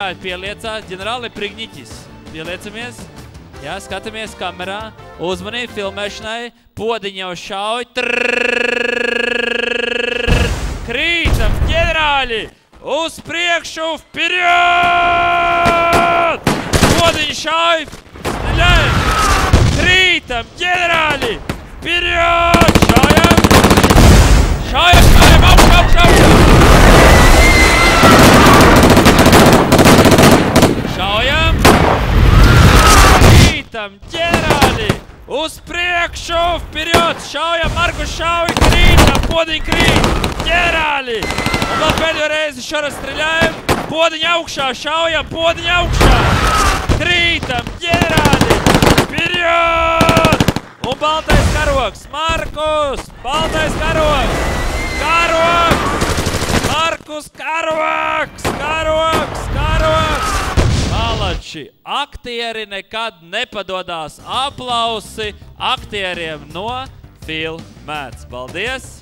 Pieliecās, ģenerāli Prigņiķis. Pieliecamies. Jā, skatāmies kamerā. Uzmanību filmēšanai. Podiņi jau šauj. Krītam, ģenerāļi! Uz priekšu, vpirjot! Podiņi šauj. Streļai! Krītam, ģenerāļi! Vpirjot! Šaujam! Šaujam, šaujam! Augš, augš, augš! Šaujam! Krītam, ģenerāļi! Uz priekšu, vpirjot! Šaujam, Markus šauj! Krītam, podiņi krīt! Ģenerāļi! Un vēl pēdējo reizi šara streļājam! Podiņi augšā! Šaujam, podiņi augšā! Krītam, ģenerāļi! Vpirjot! Un baltais karogs! Markus! Baltais karogs! Karogs! Markus karogs! Karogs! Karogs! Malači! Aktieri nekad nepadodās. Aplausi aktieriem no Filmēts. Paldies!